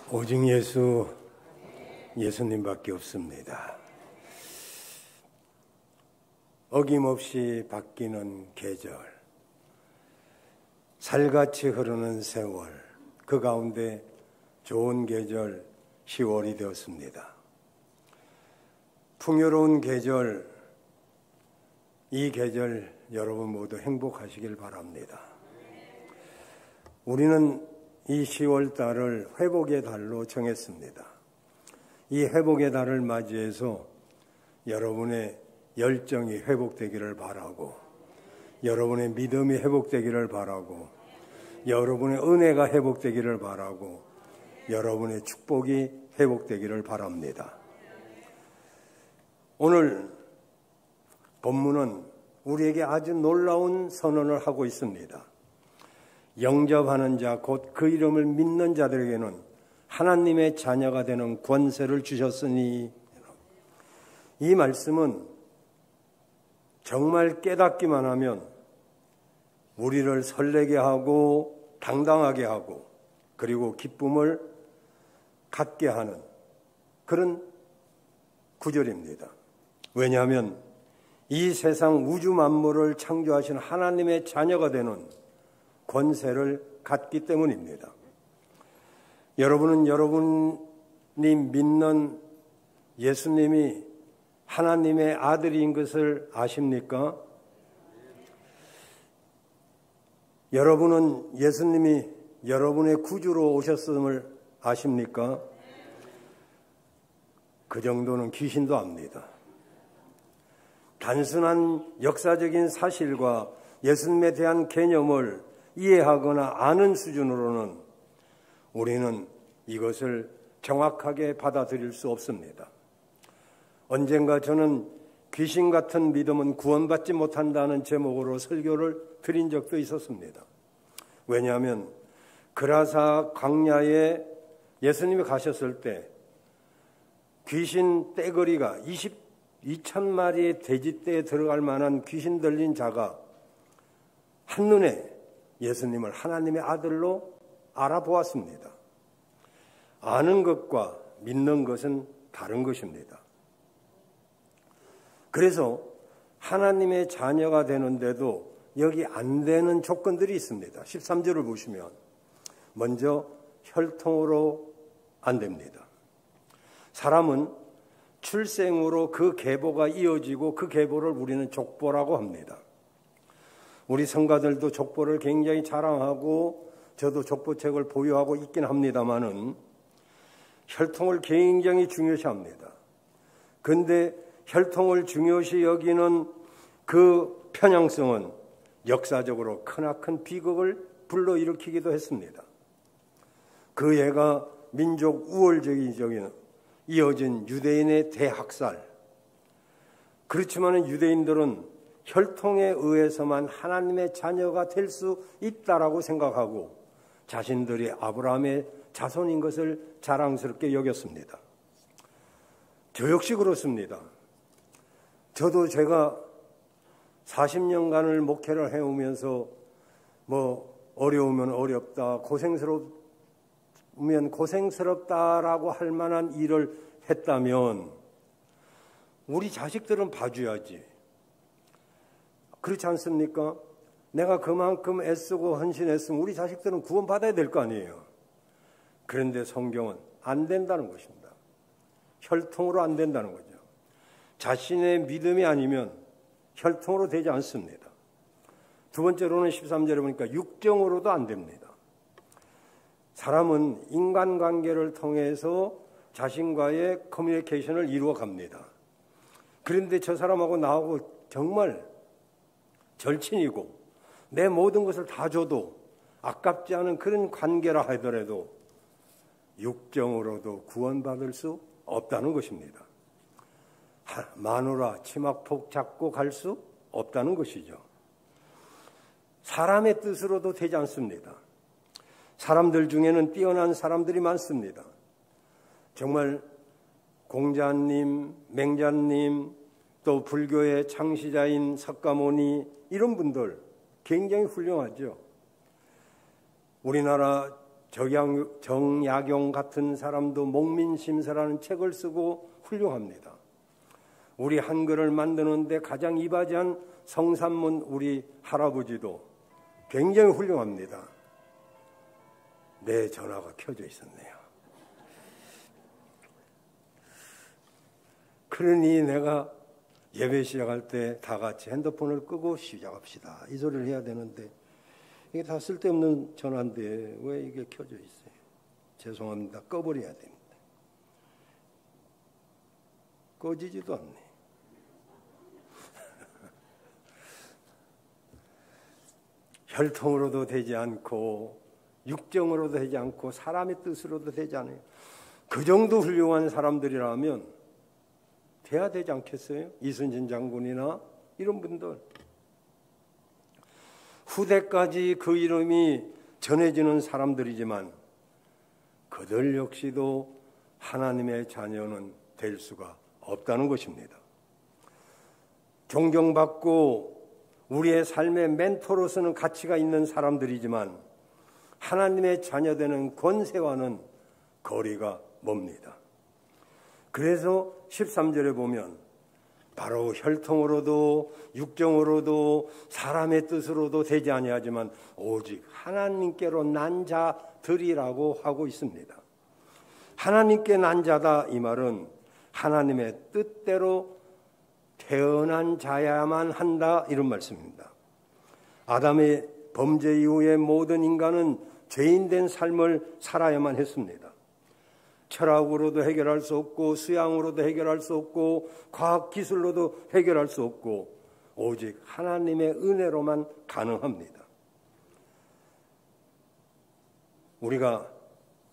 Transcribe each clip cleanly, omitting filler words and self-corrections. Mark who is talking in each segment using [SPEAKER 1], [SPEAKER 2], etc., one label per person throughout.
[SPEAKER 1] 오직 예수님밖에 없습니다. 어김없이 바뀌는 계절, 살같이 흐르는 세월, 그 가운데 좋은 계절 10월이 되었습니다. 풍요로운 계절, 이 계절 여러분 모두 행복하시길 바랍니다. 우리는 이 10월 달을 회복의 달로 정했습니다. 이 회복의 달을 맞이해서 여러분의 열정이 회복되기를 바라고, 여러분의 믿음이 회복되기를 바라고, 여러분의 은혜가 회복되기를 바라고, 여러분의 축복이 회복되기를 바랍니다. 오늘 본문은 우리에게 아주 놀라운 선언을 하고 있습니다. 영접하는 자, 곧 그 이름을 믿는 자들에게는 하나님의 자녀가 되는 권세를 주셨으니, 이 말씀은 정말 깨닫기만 하면 우리를 설레게 하고 당당하게 하고 그리고 기쁨을 갖게 하는 그런 구절입니다. 왜냐하면 이 세상 우주 만물을 창조하신 하나님의 자녀가 되는 권세를 갖기 때문입니다. 여러분은 여러분이 믿는 예수님이 하나님의 아들인 것을 아십니까? 여러분은 예수님이 여러분의 구주로 오셨음을 아십니까? 그 정도는 귀신도 압니다. 단순한 역사적인 사실과 예수님에 대한 개념을 이해하거나 아는 수준으로는 우리는 이것을 정확하게 받아들일 수 없습니다. 언젠가 저는 귀신 같은 믿음은 구원받지 못한다는 제목으로 설교를 드린 적도 있었습니다. 왜냐하면 그라사 광야에 예수님이 가셨을 때 귀신 떼거리가 2,000마리의 돼지떼에 들어갈 만한 귀신 들린 자가 한눈에 예수님을 하나님의 아들로 알아보았습니다. 아는 것과 믿는 것은 다른 것입니다. 그래서 하나님의 자녀가 되는데도 여기 안 되는 조건들이 있습니다. 13절을 보시면 먼저 혈통으로 안 됩니다. 사람은 출생으로 그 계보가 이어지고 그 계보를 우리는 족보라고 합니다. 우리 성가들도 족보를 굉장히 자랑하고 저도 족보책을 보유하고 있긴 합니다만은 혈통을 굉장히 중요시합니다. 그런데 혈통을 중요시 여기는 그 편향성은 역사적으로 크나큰 비극을 불러일으키기도 했습니다. 그 예가 민족 우월적인 이어진 유대인의 대학살. 그렇지만 유대인들은 혈통에 의해서만 하나님의 자녀가 될 수 있다라고 생각하고 자신들이 아브라함의 자손인 것을 자랑스럽게 여겼습니다. 저 역시 그렇습니다. 저도 제가 40년간을 목회를 해오면서 어려우면 어렵다, 고생스러우면 고생스럽다라고 할 만한 일을 했다면 우리 자식들은 봐줘야지. 그렇지 않습니까? 내가 그만큼 애쓰고 헌신했으면 우리 자식들은 구원받아야 될 거 아니에요. 그런데 성경은 안 된다는 것입니다. 혈통으로 안 된다는 거죠. 자신의 믿음이 아니면 혈통으로 되지 않습니다. 두 번째로는 13절에 보니까 육정으로도 안 됩니다. 사람은 인간관계를 통해서 자신과의 커뮤니케이션을 이루어 갑니다. 그런데 저 사람하고 나하고 정말 절친이고 내 모든 것을 다 줘도 아깝지 않은 그런 관계라 하더라도 육정으로도 구원받을 수 없다는 것입니다. 마누라 치마폭 잡고 갈 수 없다는 것이죠. 사람의 뜻으로도 되지 않습니다. 사람들 중에는 뛰어난 사람들이 많습니다. 정말 공자님, 맹자님, 또 불교의 창시자인 석가모니 이런 분들 굉장히 훌륭하죠. 우리나라 정약용 같은 사람도 목민심서라는 책을 쓰고 훌륭합니다. 우리 한글을 만드는데 가장 이바지한 성산문 우리 할아버지도 굉장히 훌륭합니다. 내 전화가 켜져 있었네요. 그러니 내가 예배 시작할 때 다 같이 핸드폰을 끄고 시작합시다, 이 소리를 해야 되는데 이게 다 쓸데없는 전화인데 왜 이게 켜져 있어요? 죄송합니다. 꺼버려야 됩니다. 꺼지지도 않네. 혈통으로도 되지 않고 육정으로도 되지 않고 사람의 뜻으로도 되지 않아요. 그 정도 훌륭한 사람들이라면 돼야 되지 않겠어요? 이순신 장군이나 이런 분들. 후대까지 그 이름이 전해지는 사람들이지만 그들 역시도 하나님의 자녀는 될 수가 없다는 것입니다. 존경받고 우리의 삶의 멘토로서는 가치가 있는 사람들이지만 하나님의 자녀되는 권세와는 거리가 멉니다. 그래서 13절에 보면 바로 혈통으로도 육정으로도 사람의 뜻으로도 되지 아니하지만 오직 하나님께로 난 자들이라고 하고 있습니다. 하나님께 난 자다, 이 말은 하나님의 뜻대로 태어난 자야만 한다, 이런 말씀입니다. 아담의 범죄 이후에 모든 인간은 죄인된 삶을 살아야만 했습니다. 철학으로도 해결할 수 없고 수양으로도 해결할 수 없고 과학기술로도 해결할 수 없고 오직 하나님의 은혜로만 가능합니다. 우리가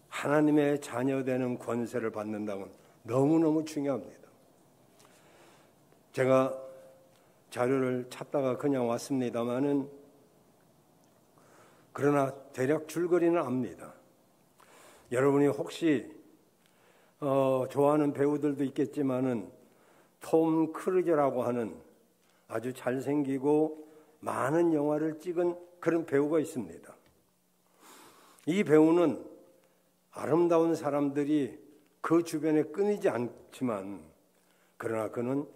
[SPEAKER 1] 하나님의 자녀되는 권세를 받는다면 너무너무 중요합니다. 제가 자료를 찾다가 그냥 왔습니다마는 그러나 대략 줄거리는 압니다. 여러분이 혹시 좋아하는 배우들도 있겠지만은 톰 크루즈라고 하는 아주 잘생기고 많은 영화를 찍은 그런 배우가 있습니다. 이 배우는 아름다운 사람들이 그 주변에 끊이지 않지만 그러나 그는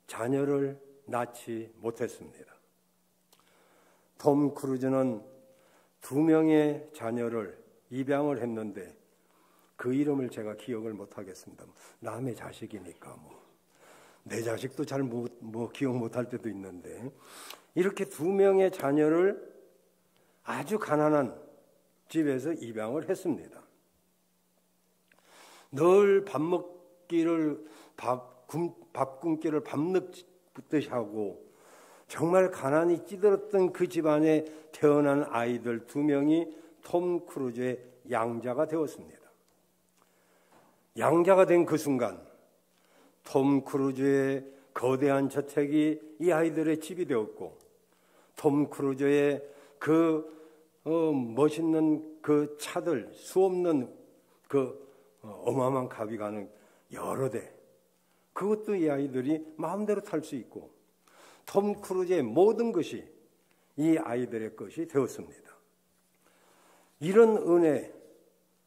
[SPEAKER 1] 자녀를 낳지 못했습니다. 톰 크루즈는 2명의 자녀를 입양을 했는데 그 이름을 제가 기억을 못하겠습니다. 남의 자식이니까 내 자식도 잘 기억 못할 때도 있는데 이렇게 2명의 자녀를 아주 가난한 집에서 입양을 했습니다. 늘 밥 굶기를 밤늦듯이 하고 정말 가난이 찌들었던 그 집안에 태어난 아이들 2명이 톰 크루즈의 양자가 되었습니다. 양자가 된 그 순간 톰 크루즈의 거대한 저택이 이 아이들의 집이 되었고 톰 크루즈의 그 멋있는 그 차들, 수없는 그 어마어마한 값이 가는 여러 대, 그것도 이 아이들이 마음대로 탈 수 있고 톰 크루즈의 모든 것이 이 아이들의 것이 되었습니다. 이런 은혜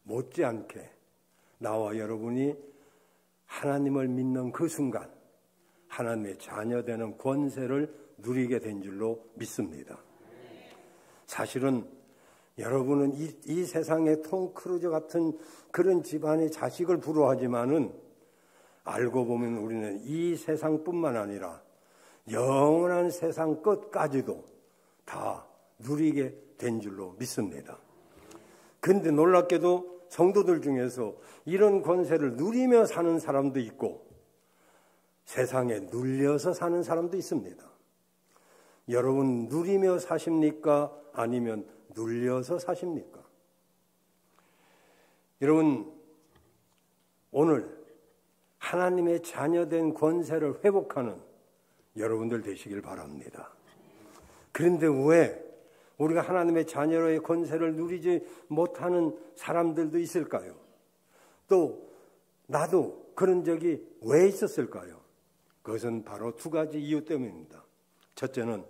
[SPEAKER 1] 못지않게 나와 여러분이 하나님을 믿는 그 순간 하나님의 자녀되는 권세를 누리게 된 줄로 믿습니다. 사실은 여러분은 이 세상에 톰 크루즈 같은 그런 집안의 자식을 부러워하지만은 알고 보면 우리는 이 세상뿐만 아니라 영원한 세상 끝까지도 다 누리게 된 줄로 믿습니다. 그런데 놀랍게도 성도들 중에서 이런 권세를 누리며 사는 사람도 있고 세상에 눌려서 사는 사람도 있습니다. 여러분 누리며 사십니까? 아니면 눌려서 사십니까? 여러분 오늘 하나님의 자녀된 권세를 회복하는 여러분들 되시길 바랍니다. 그런데 왜 우리가 하나님의 자녀로의 권세를 누리지 못하는 사람들도 있을까요? 또 나도 그런 적이 왜 있었을까요? 그것은 바로 2가지 이유 때문입니다. 첫째는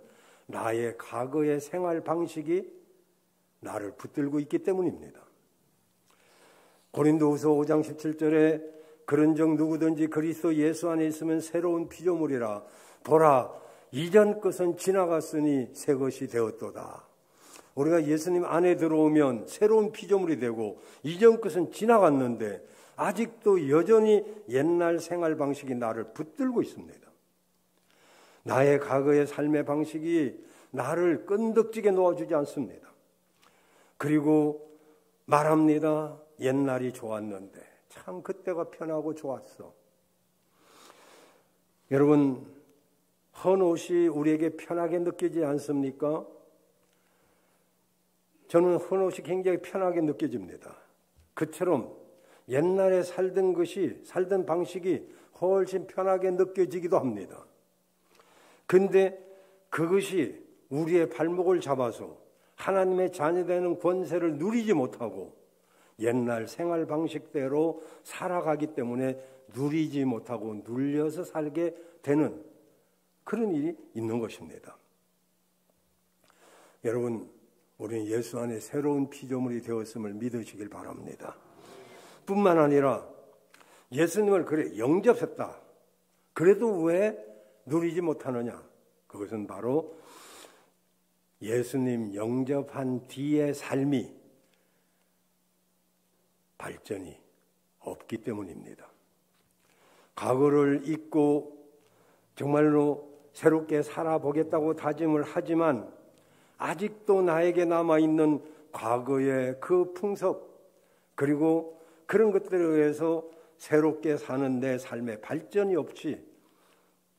[SPEAKER 1] 나의 과거의 생활 방식이 나를 붙들고 있기 때문입니다. 고린도후서 5장 17절에 그런즉 누구든지 그리스도 예수 안에 있으면 새로운 피조물이라. 보라, 이전 것은 지나갔으니 새 것이 되었도다. 우리가 예수님 안에 들어오면 새로운 피조물이 되고 이전 것은 지나갔는데 아직도 여전히 옛날 생활 방식이 나를 붙들고 있습니다. 나의 과거의 삶의 방식이 나를 끈덕지게 놓아주지 않습니다. 그리고 말합니다. 옛날이 좋았는데 참 그때가 편하고 좋았어. 여러분, 헌옷이 우리에게 편하게 느껴지지 않습니까? 저는 헌옷이 굉장히 편하게 느껴집니다. 그처럼 옛날에 살던 방식이 훨씬 편하게 느껴지기도 합니다. 근데 그것이 우리의 발목을 잡아서 하나님의 자녀되는 권세를 누리지 못하고 옛날 생활 방식대로 살아가기 때문에 누리지 못하고 눌려서 살게 되는 그런 일이 있는 것입니다. 여러분, 우리는 예수 안에 새로운 피조물이 되었음을 믿으시길 바랍니다. 뿐만 아니라 예수님을 그래 영접했다. 그래도 왜 누리지 못하느냐? 그것은 바로 예수님 영접한 뒤의 삶이 발전이 없기 때문입니다. 과거를 잊고 정말로 새롭게 살아보겠다고 다짐을 하지만 아직도 나에게 남아있는 과거의 그 풍습 그리고 그런 것들에 의해서 새롭게 사는 내 삶의 발전이 없이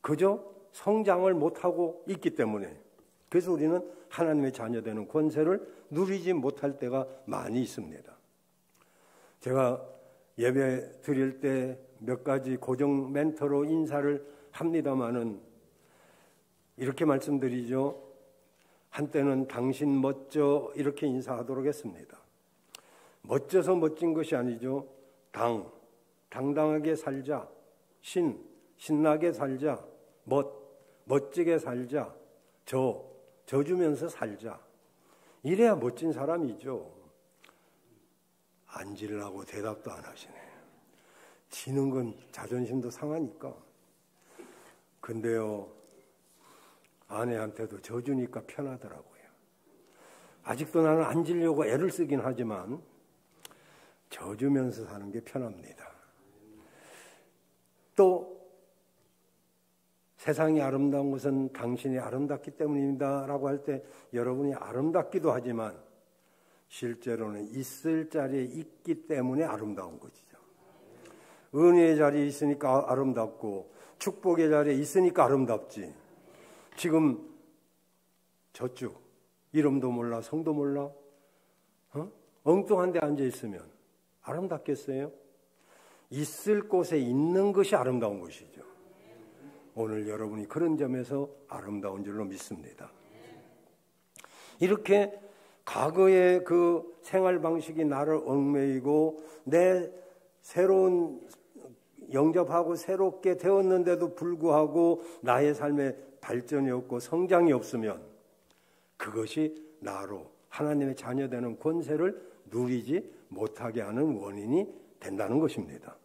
[SPEAKER 1] 그저 성장을 못하고 있기 때문에 그래서 우리는 하나님의 자녀되는 권세를 누리지 못할 때가 많이 있습니다. 제가 예배 드릴 때 몇 가지 고정 멘트로 인사를 합니다마는 이렇게 말씀드리죠. 한때는 당신 멋져 이렇게 인사하도록 했습니다. 멋져서 멋진 것이 아니죠. 당당하게 살자. 신나게 살자. 멋지게 살자. 져주면서 살자. 이래야 멋진 사람이죠. 앉으려고 대답도 안 하시네. 지는 건 자존심도 상하니까. 근데요, 아내한테도 져주니까 편하더라고요. 아직도 나는 앉으려고 애를 쓰긴 하지만 져주면서 사는 게 편합니다. 또 세상이 아름다운 것은 당신이 아름답기 때문입니다 라고 할 때 여러분이 아름답기도 하지만 실제로는 있을 자리에 있기 때문에 아름다운 것이죠. 은혜의 자리에 있으니까 아름답고 축복의 자리에 있으니까 아름답지. 지금 저쪽 이름도 몰라 성도 몰라 엉뚱한 데 앉아 있으면 아름답겠어요? 있을 곳에 있는 것이 아름다운 것이죠. 오늘 여러분이 그런 점에서 아름다운 줄로 믿습니다. 이렇게 과거의 그 생활 방식이 나를 얽매이고 내 새로운 영접하고 새롭게 되었는데도 불구하고 나의 삶에 발전이 없고 성장이 없으면 그것이 나로 하나님의 자녀되는 권세를 누리지 못하게 하는 원인이 된다는 것입니다.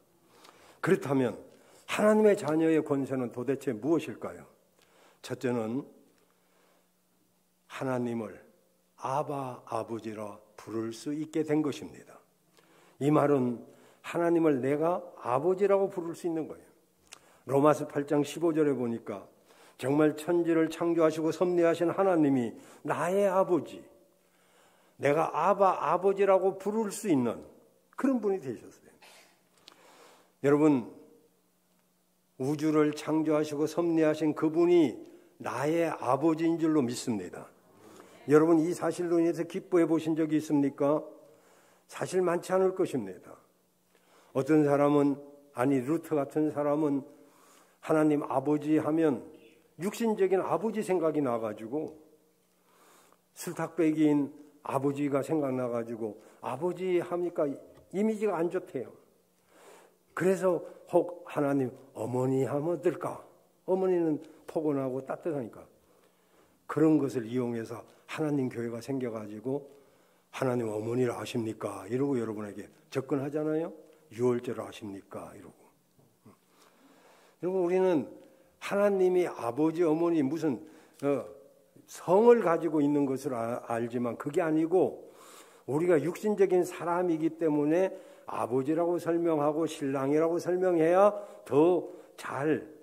[SPEAKER 1] 그렇다면 하나님의 자녀의 권세는 도대체 무엇일까요? 첫째는 하나님을 아바 아버지라 부를 수 있게 된 것입니다. 이 말은 하나님을 내가 아버지라고 부를 수 있는 거예요. 로마서 8장 15절에 보니까 정말 천지를 창조하시고 섭리하신 하나님이 나의 아버지, 내가 아버지라고 부를 수 있는 그런 분이 되셨어요. 여러분, 우주를 창조하시고 섭리하신 그분이 나의 아버지인 줄로 믿습니다. 여러분, 이 사실로 인해서 기뻐해 보신 적이 있습니까? 사실 많지 않을 것입니다. 어떤 사람은, 루트 같은 사람은 하나님 아버지 하면 육신적인 아버지 생각이 나가지고 술탁배기인 아버지가 생각나가지고 아버지 하니까 이미지가 안 좋대요. 그래서 혹 하나님 어머니 하면 어떨까? 어머니는 포근하고 따뜻하니까 그런 것을 이용해서 하나님 교회가 생겨가지고 하나님 어머니를 아십니까? 이러고 여러분에게 접근하잖아요. 유월절을 아십니까? 이러고. 그리고 우리는 하나님이 아버지, 어머니 무슨 성을 가지고 있는 것을 알지만 그게 아니고 우리가 육신적인 사람이기 때문에 아버지라고 설명하고 신랑이라고 설명해야 더 잘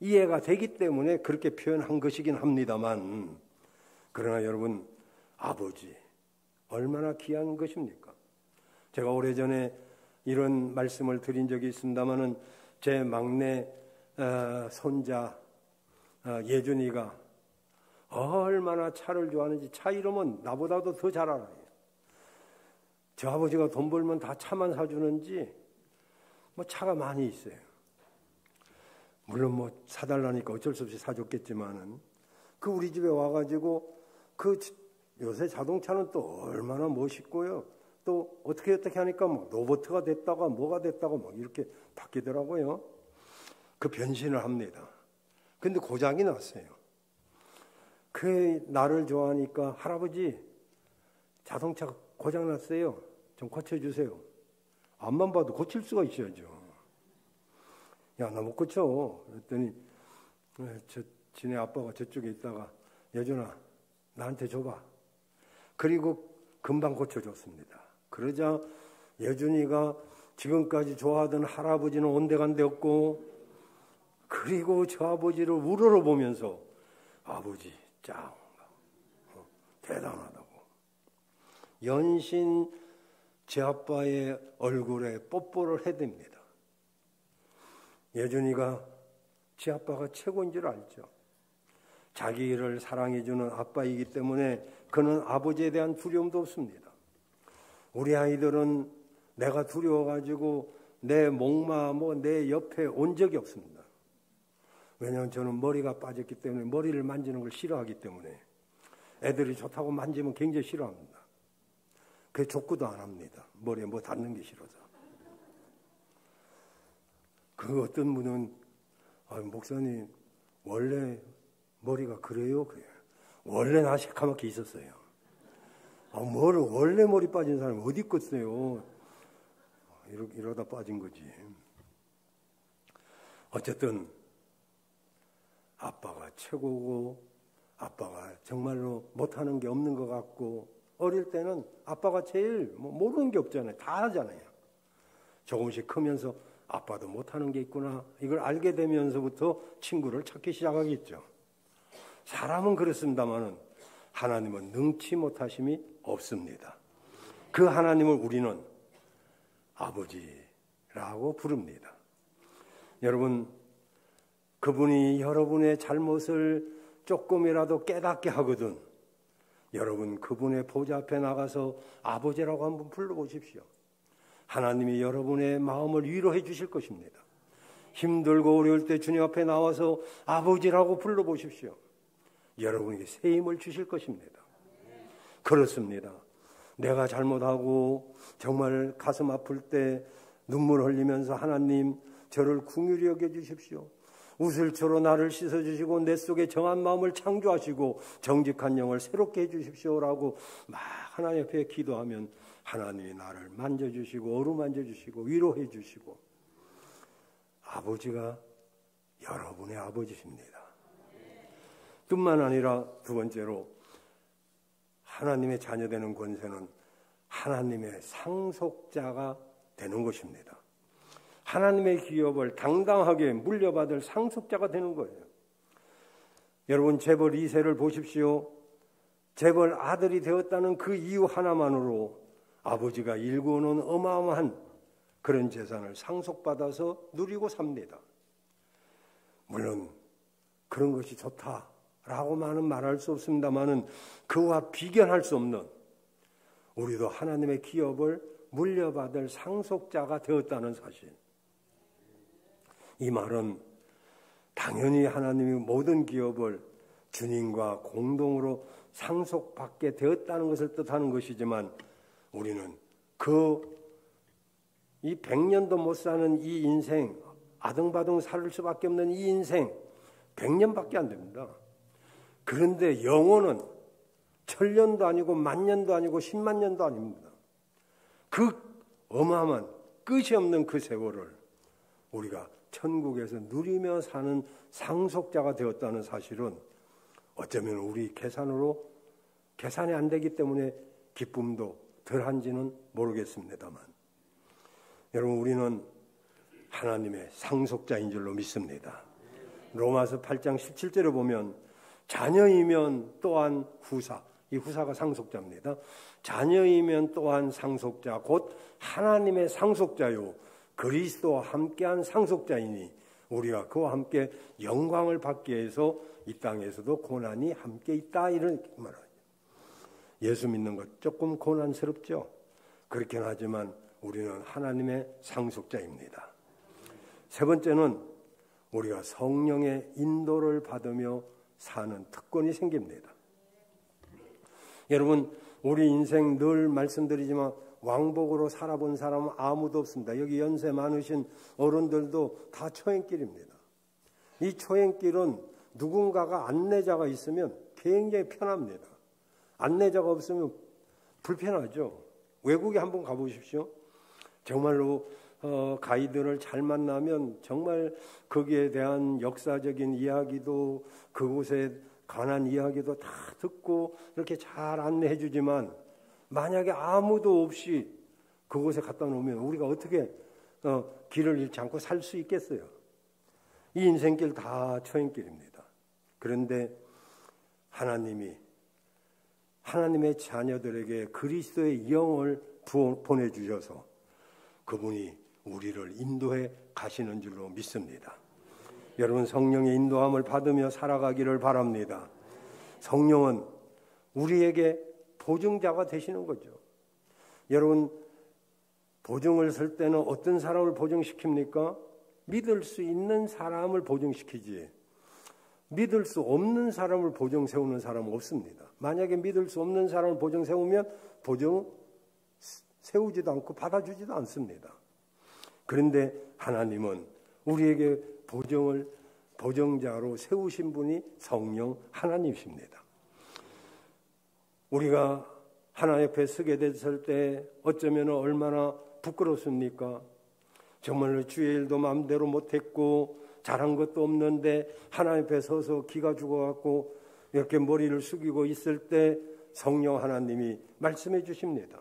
[SPEAKER 1] 이해가 되기 때문에 그렇게 표현한 것이긴 합니다만, 그러나 여러분, 아버지 얼마나 귀한 것입니까? 제가 오래전에 이런 말씀을 드린 적이 있습니다마는 제 막내 손자 예준이가 얼마나 차를 좋아하는지 차 이름은 나보다도 더 잘 알아요. 저 아버지가 돈 벌면 다 차만 사주는지 뭐 차가 많이 있어요. 물론 뭐 사달라니까 어쩔 수 없이 사줬겠지만은 그 우리 집에 와가지고 그 요새 자동차는 또 얼마나 멋있고요. 또 어떻게 하니까 뭐 로봇가 됐다가 뭐가 됐다가 막 이렇게 바뀌더라고요. 그 변신을 합니다. 근데 고장이 났어요. 그 나를 좋아하니까 할아버지 자동차 고장 났어요. 좀 고쳐주세요. 앞만 봐도 고칠 수가 있어야죠. 야, 나 못 고쳐. 그랬더니 지네 아빠가 저쪽에 있다가 예준아 나한테 줘봐. 그리고 금방 고쳐줬습니다. 그러자 예준이가 지금까지 좋아하던 할아버지는 온데간데 없고, 그리고 저 아버지를 우러러보면서 아버지 짱 대단하다고 연신 제 아빠의 얼굴에 뽀뽀를 해댑니다. 예준이가 제 아빠가 최고인 줄 알죠. 자기를 사랑해주는 아빠이기 때문에 그는 아버지에 대한 두려움도 없습니다. 우리 아이들은 내가 두려워가지고 내 목마 내 옆에 온 적이 없습니다. 왜냐하면 저는 머리가 빠졌기 때문에 머리를 만지는 걸 싫어하기 때문에 애들이 좋다고 만지면 굉장히 싫어합니다. 그게 족구도 안 합니다. 머리에 뭐 닿는 게 싫어서. 그 어떤 분은 목사님 원래 머리가 그래요? 그래요. 원래 나 새카맣게 있었어요. 원래 머리 빠진 사람이 어디 있겠어요? 이러다 빠진 거지. 어쨌든 아빠가 최고고 아빠가 정말로 못하는 게 없는 것 같고, 어릴 때는 아빠가 제일 모르는 게 없잖아요. 다 하잖아요. 조금씩 크면서 아빠도 못하는 게 있구나 이걸 알게 되면서부터 친구를 찾기 시작하겠죠. 사람은 그렇습니다마는 하나님은 능치 못하심이 없습니다. 그 하나님을 우리는 아버지라고 부릅니다. 여러분, 그분이 여러분의 잘못을 조금이라도 깨닫게 하거든 여러분 그분의 보좌 앞에 나가서 아버지라고 한번 불러보십시오. 하나님이 여러분의 마음을 위로해 주실 것입니다. 힘들고 어려울 때 주님 앞에 나와서 아버지라고 불러보십시오. 여러분에게 새 힘을 주실 것입니다. 그렇습니다. 내가 잘못하고 정말 가슴 아플 때 눈물 흘리면서 하나님 저를 긍휼히 여겨주십시오. 우슬초로 나를 씻어주시고 내 속에 정한 마음을 창조하시고 정직한 영을 새롭게 해주십시오라고 막 하나님 앞에 기도하면 하나님이 나를 만져주시고 어루만져주시고 위로해 주시고 아버지가 여러분의 아버지십니다. 뿐만 아니라 두 번째로 하나님의 자녀되는 권세는 하나님의 상속자가 되는 것입니다. 하나님의 기업을 당당하게 물려받을 상속자가 되는 거예요. 여러분 재벌 2세를 보십시오. 재벌 아들이 되었다는 그 이유 하나만으로 아버지가 일구어놓은 어마어마한 그런 재산을 상속받아서 누리고 삽니다. 물론 그런 것이 좋다라고만은 말할 수 없습니다만은 그와 비견할 수 없는 우리도 하나님의 기업을 물려받을 상속자가 되었다는 사실. 이 말은 당연히 하나님이 모든 기업을 주님과 공동으로 상속받게 되었다는 것을 뜻하는 것이지만 우리는 이 100년도 못 사는 이 인생, 아등바등 살 수밖에 없는 이 인생 100년밖에 안 됩니다. 그런데 영혼은 천년도 아니고 만년도 아니고 10만 년도 아닙니다. 그 어마어마한 끝이 없는 그 세월을 우리가 천국에서 누리며 사는 상속자가 되었다는 사실은 어쩌면 우리 계산이 안 되기 때문에 기쁨도 덜한지는 모르겠습니다만, 여러분, 우리는 하나님의 상속자인 줄로 믿습니다. 로마서 8장 17절에 보면 자녀이면 또한 후사, 이 후사가 상속자입니다. 자녀이면 또한 상속자, 곧 하나님의 상속자요 그리스도와 함께한 상속자이니 우리가 그와 함께 영광을 받기 위해서 이 땅에서도 고난이 함께 있다, 이런 말이에요. 예수 믿는 것 조금 고난스럽죠. 그렇긴 하지만 우리는 하나님의 상속자입니다. 세 번째는 우리가 성령의 인도를 받으며 사는 특권이 생깁니다. 여러분, 우리 인생 늘 말씀드리지만 왕복으로 살아본 사람은 아무도 없습니다. 여기 연세 많으신 어른들도 다 초행길입니다. 이 초행길은 누군가가 안내자가 있으면 굉장히 편합니다. 안내자가 없으면 불편하죠. 외국에 한번 가보십시오. 정말로 가이드를 잘 만나면 정말 거기에 대한 역사적인 이야기도 그곳에 관한 이야기도 다 듣고 이렇게 잘 안내해 주지만 만약에 아무도 없이 그곳에 갖다 놓으면 우리가 어떻게 길을 잃지 않고 살 수 있겠어요? 이 인생길 다 초행길입니다. 그런데 하나님의 자녀들에게 그리스도의 영을 보내주셔서 그분이 우리를 인도해 가시는 줄로 믿습니다. 여러분, 성령의 인도함을 받으며 살아가기를 바랍니다. 성령은 우리에게 보증자가 되시는 거죠. 여러분, 보증을 설 때는 어떤 사람을 보증시킵니까? 믿을 수 있는 사람을 보증시키지 믿을 수 없는 사람을 보증 세우는 사람은 없습니다. 만약에 믿을 수 없는 사람을 보증 세우면 보증 세우지도 않고 받아주지도 않습니다. 그런데 하나님은 우리에게 보증자로 세우신 분이 성령 하나님이십니다. 우리가 하나님 앞에 서게 됐을 때 어쩌면 얼마나 부끄럽습니까? 정말로 주의 일도 마음대로 못했고 잘한 것도 없는데 하나님 앞에 서서 기가 죽어갖고 이렇게 머리를 숙이고 있을 때 성령 하나님이 말씀해 주십니다.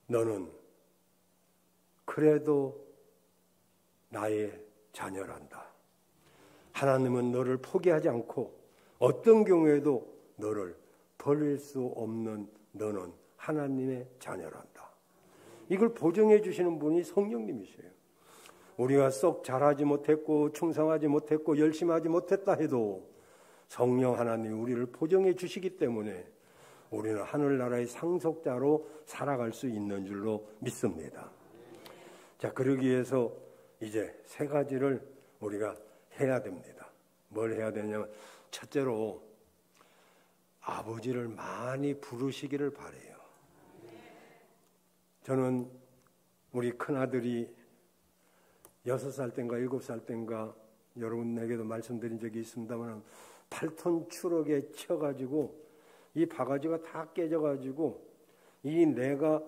[SPEAKER 1] 너는 그래도 나의 자녀란다. 하나님은 너를 포기하지 않고 어떤 경우에도 너를 버릴 수 없는 너는 하나님의 자녀란다. 이걸 보증해 주시는 분이 성령님이세요. 우리가 썩 잘하지 못했고 충성하지 못했고 열심히 하지 못했다 해도 성령 하나님이 우리를 보증해 주시기 때문에 우리는 하늘나라의 상속자로 살아갈 수 있는 줄로 믿습니다. 자, 그러기 위해서 이제 세 가지를 우리가 해야 됩니다. 뭘 해야 되냐면 첫째로 아버지를 많이 부르시기를 바라요. 저는 우리 큰아들이 6살 땐가 7살 땐가 여러분에게도 말씀드린 적이 있습니다만 8톤 추럭에 쳐가지고 이 바가지가 다 깨져가지고 이 내가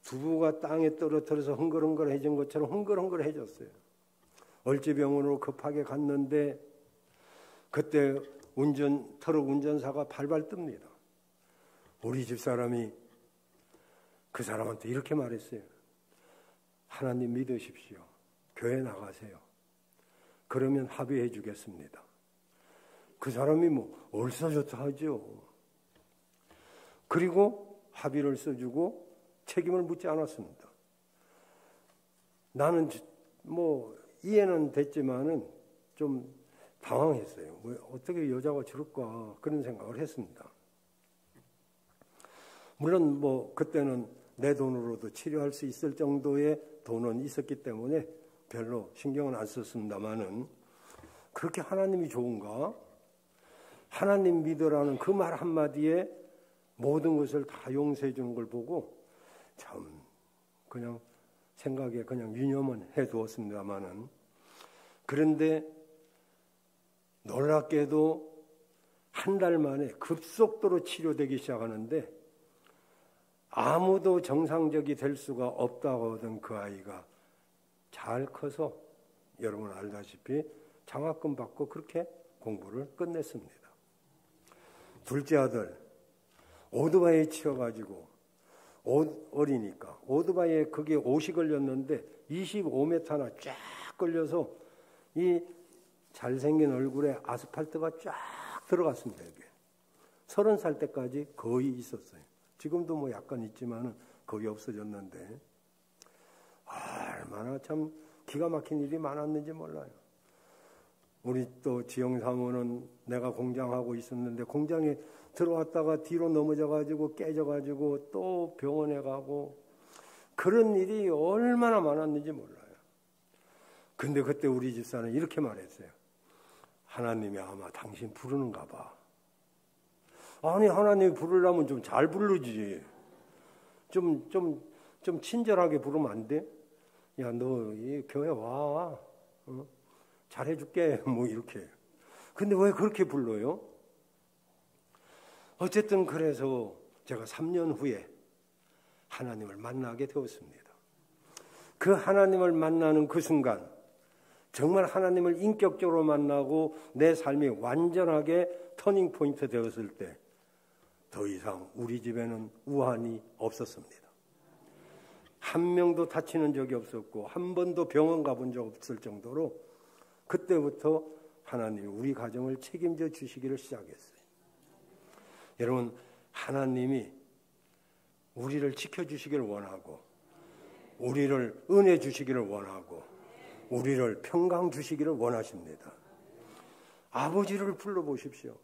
[SPEAKER 1] 두부가 땅에 떨어뜨려서 흥글흥글해진 것처럼 흥글흥글해졌어요. 얼지병원으로 급하게 갔는데 그때 트럭 운전사가 발발 뜹니다. 우리 집사람이 그 사람한테 이렇게 말했어요. 하나님 믿으십시오. 교회 나가세요. 그러면 합의해 주겠습니다. 그 사람이 얼싸좋다 하죠. 그리고 합의를 써주고 책임을 묻지 않았습니다. 나는 이해는 됐지만은 좀 당황했어요. 왜 어떻게 여자가 저럴까 그런 생각을 했습니다. 물론 그때는 내 돈으로도 치료할 수 있을 정도의 돈은 있었기 때문에 별로 신경은 안 썼습니다만은 그렇게 하나님이 좋은가? 하나님 믿으라는 그 말 한마디에 모든 것을 다 용서해 주는 걸 보고 참 그냥 생각에 그냥 유념은 해두었습니다만은 그런데 놀랍게도 한 달 만에 급속도로 치료되기 시작하는데 아무도 정상적이 될 수가 없다고 하던 그 아이가 잘 커서 여러분 알다시피 장학금 받고 그렇게 공부를 끝냈습니다. 둘째 아들 오토바이에 치여가지고 어리니까 오토바이에 그게 옷이 걸렸는데 25m나 쫙 걸려서 이 잘생긴 얼굴에 아스팔트가 쫙 들어갔습니다. 이게 30살 때까지 거의 있었어요. 지금도 뭐 약간 있지만은 거의 없어졌는데 얼마나 참 기가 막힌 일이 많았는지 몰라요. 우리 또 지영 사모는 내가 공장하고 있었는데 공장에 들어왔다가 뒤로 넘어져가지고 깨져가지고 또 병원에 가고 그런 일이 얼마나 많았는지 몰라요. 근데 그때 우리 집사는 이렇게 말했어요. 하나님이 아마 당신 부르는가 봐. 아니 하나님이 부르려면 좀 잘 부르지. 좀 친절하게 부르면 안 돼? 야, 너 이 교회 와. 잘해줄게. 뭐 이렇게. 근데 왜 그렇게 불러요? 어쨌든 그래서 제가 3년 후에 하나님을 만나게 되었습니다. 그 하나님을 만나는 그 순간 정말 하나님을 인격적으로 만나고 내 삶이 완전하게 터닝 포인트 되었을 때 더 이상 우리 집에는 우환이 없었습니다. 한 명도 다치는 적이 없었고 한 번도 병원 가본 적 없을 정도로 그때부터 하나님이 우리 가정을 책임져 주시기를 시작했어요. 여러분 하나님이 우리를 지켜주시기를 원하고 우리를 은혜 주시기를 원하고 우리를 평강 주시기를 원하십니다. 아버지를 불러보십시오.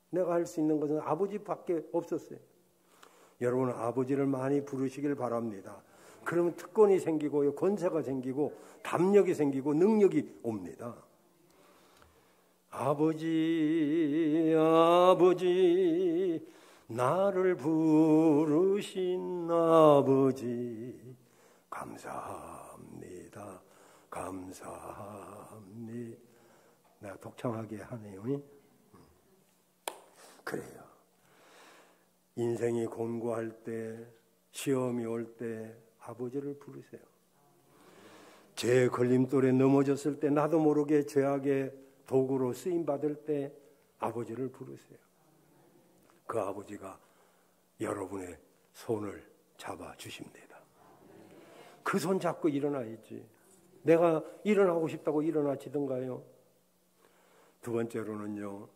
[SPEAKER 1] 내가 할 수 있는 것은 아버지밖에 없었어요. 여러분 아버지를 많이 부르시길 바랍니다. 그러면 특권이 생기고 권세가 생기고 담력이 생기고 능력이 옵니다. 아버지 아버지 나를 부르신 아버지 감사합니다. 감사합니다. 내가 독창하게 하네요. 그래요. 인생이 곤고할 때, 시험이 올 때 아버지를 부르세요. 죄 걸림돌에 넘어졌을 때 나도 모르게 죄악의 도구로 쓰임받을 때 아버지를 부르세요. 그 아버지가 여러분의 손을 잡아주십니다. 그 손 잡고 일어나야지. 내가 일어나고 싶다고 일어나지던가요. 두 번째로는요.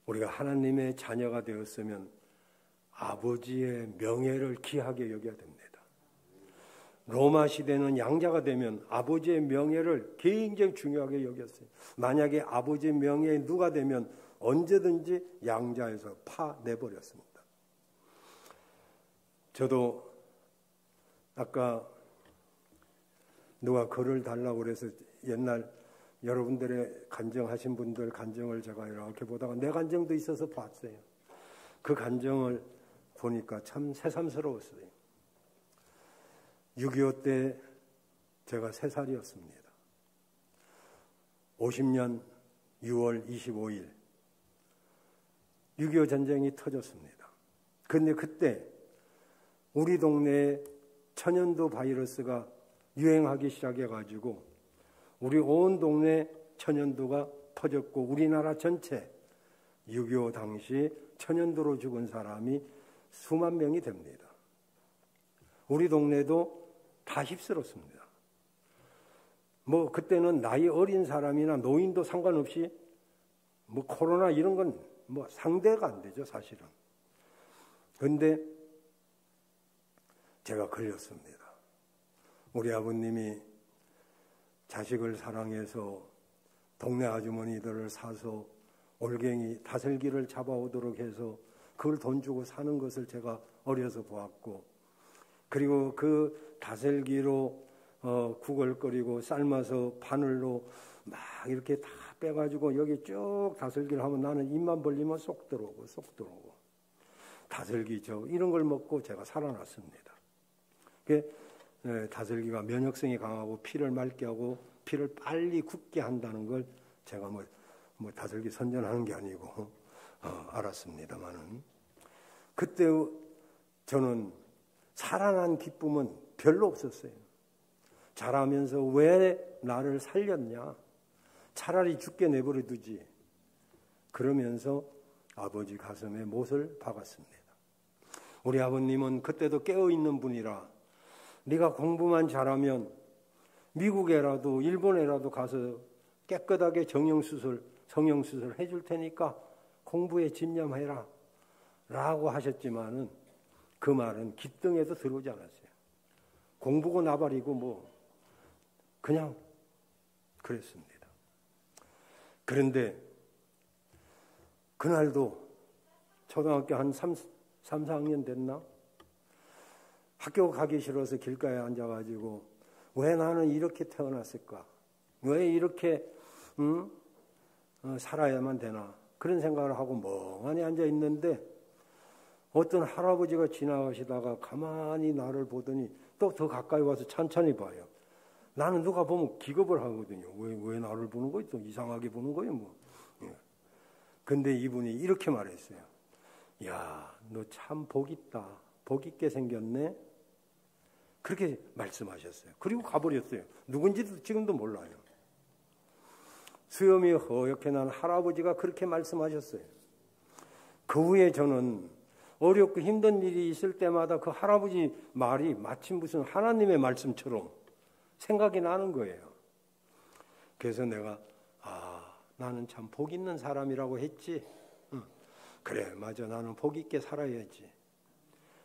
[SPEAKER 1] 우리가 하나님의 자녀가 되었으면 아버지의 명예를 귀하게 여겨야 됩니다. 로마 시대는 양자가 되면 아버지의 명예를 굉장히 중요하게 여겼어요. 만약에 아버지의 명예에 누가 되면 언제든지 양자에서 파내버렸습니다. 저도 아까 누가 글을 달라고 그래서 옛날 여러분들의 간증하신 분들 간증을 제가 이렇게 보다가 내 간증도 있어서 봤어요. 그 간증을 보니까 참 새삼스러웠어요. 6.25 때 제가 3살이었습니다. 50년 6월 25일 6.25 전쟁이 터졌습니다. 그런데 그때 우리 동네에 천연두 바이러스가 유행하기 시작해가지고 우리 온 동네 천연두가 퍼졌고 우리나라 전체 6.25 당시 천연두로 죽은 사람이 수만 명이 됩니다. 우리 동네도 다 휩쓸었습니다. 뭐 그때는 나이 어린 사람이나 노인도 상관없이 뭐 코로나 이런 건 뭐 상대가 안 되죠, 사실은. 그런데 제가 걸렸습니다. 우리 아버님이 자식을 사랑해서 동네 아주머니들을 사서 올갱이 다슬기를 잡아오도록 해서 그걸 돈 주고 사는 것을 제가 어려서 보았고, 그리고 그 다슬기로 국을 끓이고 삶아서 바늘로 막 이렇게 다 빼가지고 여기 쭉 다슬기를 하면 나는 입만 벌리면 쏙 들어오고 다슬기 이런 걸 먹고 제가 살아났습니다. 다슬기가 면역성이 강하고 피를 맑게 하고 피를 빨리 굳게 한다는 걸 제가 뭐 다슬기 선전하는 게 아니고 알았습니다만은 그때 저는 살아난 기쁨은 별로 없었어요. 자라면서 왜 나를 살렸냐? 차라리 죽게 내버려 두지. 그러면서 아버지 가슴에 못을 박았습니다. 우리 아버님은 그때도 깨어있는 분이라 네가 공부만 잘하면 미국에라도 일본에라도 가서 깨끗하게 성형수술 해줄 테니까 공부에 집념해라 라고 하셨지만은 그 말은 귓등에도 들어오지 않았어요. 공부고 나발이고 뭐 그냥 그랬습니다. 그런데 그날도 초등학교 한 3, 4학년 됐나? 학교 가기 싫어서 길가에 앉아가지고 왜 나는 이렇게 태어났을까? 왜 이렇게 살아야만 되나? 그런 생각을 하고 멍하니 앉아 있는데 어떤 할아버지가 지나가시다가 가만히 나를 보더니 또 더 가까이 와서 천천히 봐요. 나는 누가 보면 기겁을 하거든요. 왜 나를 보는 거예요? 또 이상하게 보는 거예요, 뭐. 근데 이분이 이렇게 말했어요. 야, 너 참 복 있다. 복 있게 생겼네. 그렇게 말씀하셨어요. 그리고 가버렸어요. 누군지도 지금도 몰라요. 수염이 허옇게 난 할아버지가 그렇게 말씀하셨어요. 그 후에 저는 어렵고 힘든 일이 있을 때마다 그 할아버지 말이 마침 무슨 하나님의 말씀처럼 생각이 나는 거예요. 그래서 내가 나는 참 복 있는 사람이라고 했지. 그래, 맞아. 나는 복 있게 살아야지.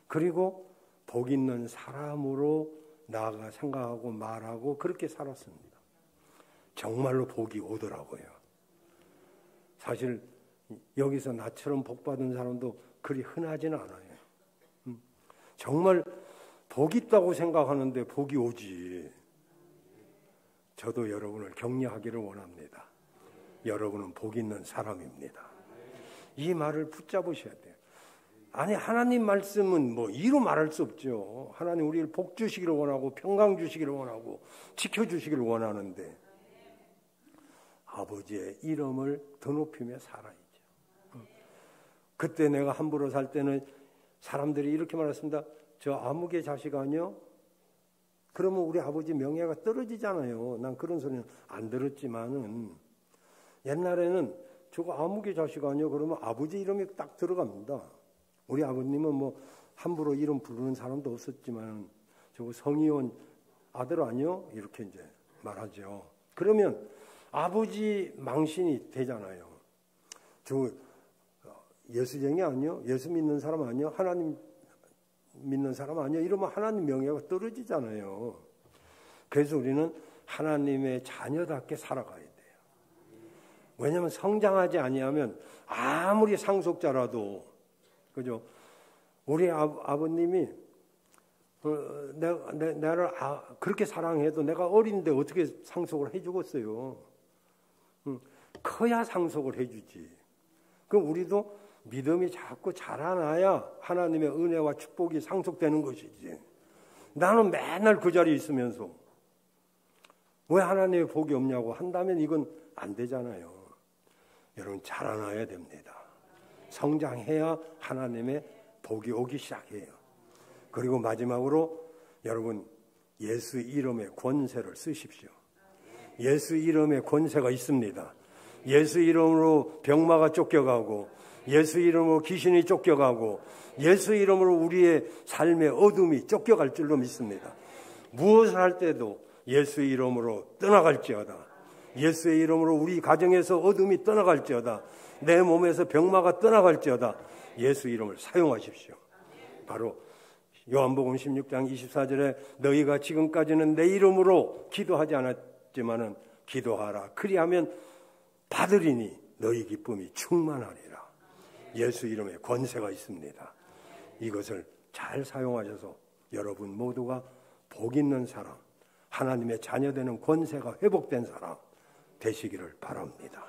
[SPEAKER 1] 그리고 복 있는 사람으로 나아가 생각하고 말하고 그렇게 살았습니다. 정말로 복이 오더라고요. 사실 여기서 나처럼 복 받은 사람도 그리 흔하지는 않아요. 정말 복 있다고 생각하는데 복이 오지. 저도 여러분을 격려하기를 원합니다. 여러분은 복 있는 사람입니다. 이 말을 붙잡으셔야 돼요. 아니, 하나님 말씀은 뭐 이로 말할 수 없죠. 하나님 우리를 복 주시기를 원하고 평강 주시기를 원하고 지켜주시기를 원하는데 아버지의 이름을 더 높이며 살아야죠. 그때 내가 함부로 살 때는 사람들이 이렇게 말했습니다. 저 아무개 자식 아니요? 그러면 우리 아버지 명예가 떨어지잖아요. 난 그런 소리는 안 들었지만은 옛날에는 저거 아무개 자식 아니요? 그러면 아버지 이름이 딱 들어갑니다. 우리 아버님은 뭐 함부로 이름 부르는 사람도 없었지만 저거 성의원 아들 아니요? 이렇게 이제 말하죠. 그러면 아버지 망신이 되잖아요. 저 예수쟁이 아니요? 예수 믿는 사람 아니요? 하나님 믿는 사람 아니요? 이러면 하나님 명예가 떨어지잖아요. 그래서 우리는 하나님의 자녀답게 살아가야 돼요. 왜냐하면 성장하지 아니하면 아무리 상속자라도 그죠? 우리 아버님이 나를 그렇게 사랑해도 내가 어린데 어떻게 상속을 해주겠어요? 커야 상속을 해주지. 그럼 우리도 믿음이 자꾸 자라나야 하나님의 은혜와 축복이 상속되는 것이지. 나는 맨날 그 자리에 있으면서 왜 하나님의 복이 없냐고 한다면 이건 안 되잖아요. 여러분 자라나야 됩니다. 성장해야 하나님의 복이 오기 시작해요. 그리고 마지막으로 여러분 예수 이름의 권세를 쓰십시오. 예수 이름의 권세가 있습니다. 예수 이름으로 병마가 쫓겨가고 예수 이름으로 귀신이 쫓겨가고 예수 이름으로 우리의 삶의 어둠이 쫓겨갈 줄로 믿습니다. 무엇을 할 때도 예수 이름으로 떠나갈지어다. 예수의 이름으로 우리 가정에서 어둠이 떠나갈지어다. 내 몸에서 병마가 떠나갈지어다. 예수 이름을 사용하십시오. 바로 요한복음 16장 24절에 너희가 지금까지는 내 이름으로 기도하지 않았지만은 기도하라. 그리하면 받으리니 너희 기쁨이 충만하리라. 예수 이름에 권세가 있습니다. 이것을 잘 사용하셔서 여러분 모두가 복 있는 사람, 하나님의 자녀되는 권세가 회복된 사람 되시기를 바랍니다.